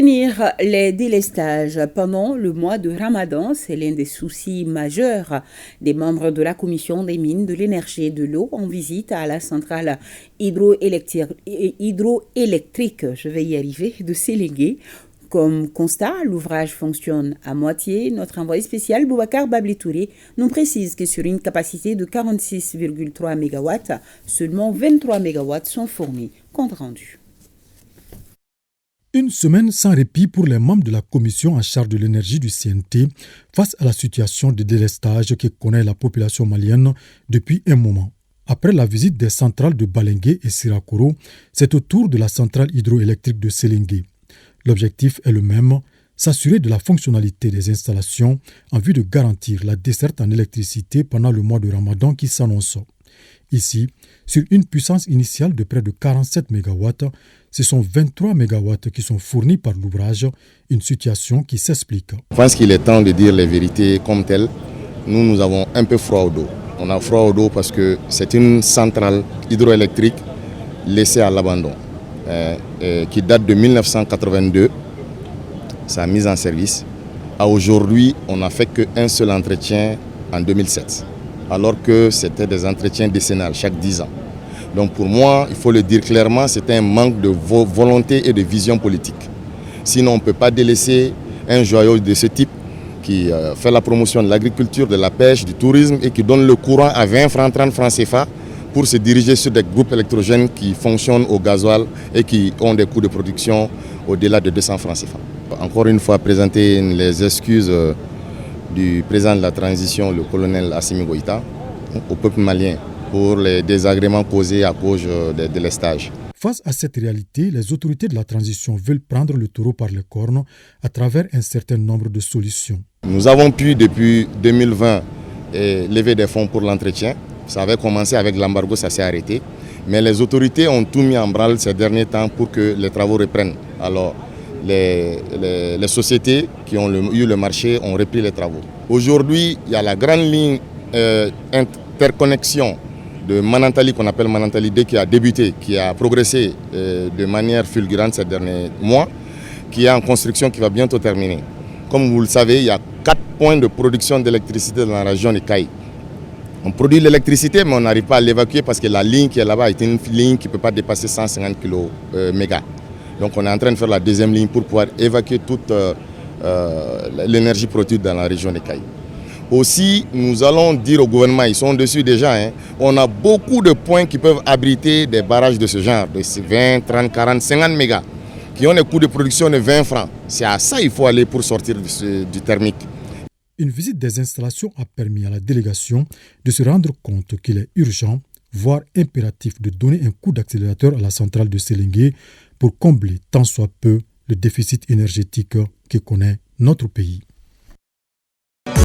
Prévenir les délestages pendant le mois de Ramadan, c'est l'un des soucis majeurs des membres de la Commission des mines, de l'énergie et de l'eau en visite à la centrale hydroélectrique, de Sélégué. Comme constat, l'ouvrage fonctionne à moitié. Notre envoyé spécial Boubacar Bablitouré nous précise que sur une capacité de 46,3 MW, seulement 23 MW sont fournis. Compte rendu. Une semaine sans répit pour les membres de la commission en charge de l'énergie du CNT face à la situation de délestage que connaît la population malienne depuis un moment. Après la visite des centrales de Balengué et Sirakoro, c'est au tour de la centrale hydroélectrique de Sélégué. L'objectif est le même, s'assurer de la fonctionnalité des installations en vue de garantir la desserte en électricité pendant le mois de Ramadan qui s'annonce. Ici, sur une puissance initiale de près de 47 MW, ce sont 23 MW qui sont fournis par l'ouvrage, une situation qui s'explique. Je pense qu'il est temps de dire les vérités comme telles. Nous avons un peu froid au dos. On a froid au dos parce que c'est une centrale hydroélectrique laissée à l'abandon, qui date de 1982, sa mise en service. À aujourd'hui, on n'a fait qu'un seul entretien en 2007. Alors que c'était des entretiens décennales chaque 10 ans. Donc pour moi, il faut le dire clairement, c'était un manque de volonté et de vision politique. Sinon, on ne peut pas délaisser un joyau de ce type qui fait la promotion de l'agriculture, de la pêche, du tourisme et qui donne le courant à 20 francs, 30 francs CFA pour se diriger sur des groupes électrogènes qui fonctionnent au gasoil et qui ont des coûts de production au-delà de 200 francs CFA. Encore une fois, présenter les excuses du président de la transition, le colonel Assimi Goïta, au peuple malien pour les désagréments causés à cause des délestages. Face à cette réalité, les autorités de la transition veulent prendre le taureau par les cornes à travers un certain nombre de solutions. Nous avons pu, depuis 2020, lever des fonds pour l'entretien. Ça avait commencé avec l'embargo, ça s'est arrêté. Mais les autorités ont tout mis en branle ces derniers temps pour que les travaux reprennent. Alors, les sociétés qui ont eu le marché ont repris les travaux. Aujourd'hui, il y a la grande ligne interconnexion de Manantali, qu'on appelle Manantali D, qui a débuté, qui a progressé de manière fulgurante ces derniers mois, qui est en construction, qui va bientôt terminer. Comme vous le savez, il y a 4 points de production d'électricité dans la région de Caï. On produit l'électricité, mais on n'arrive pas à l'évacuer parce que la ligne qui est là-bas est une ligne qui ne peut pas dépasser 150 km. Donc on est en train de faire la deuxième ligne pour pouvoir évacuer toute l'énergie produite dans la région de Caï. Aussi, nous allons dire au gouvernement, ils sont dessus déjà, on a beaucoup de points qui peuvent abriter des barrages de ce genre, de 20, 30, 40, 50 mégas, qui ont des coûts de production de 20 francs. C'est à ça qu'il faut aller pour sortir du thermique. Une visite des installations a permis à la délégation de se rendre compte qu'il est urgent, voire impératif, de donner un coup d'accélérateur à la centrale de Sélégué pour combler tant soit peu le déficit énergétique que connaît notre pays.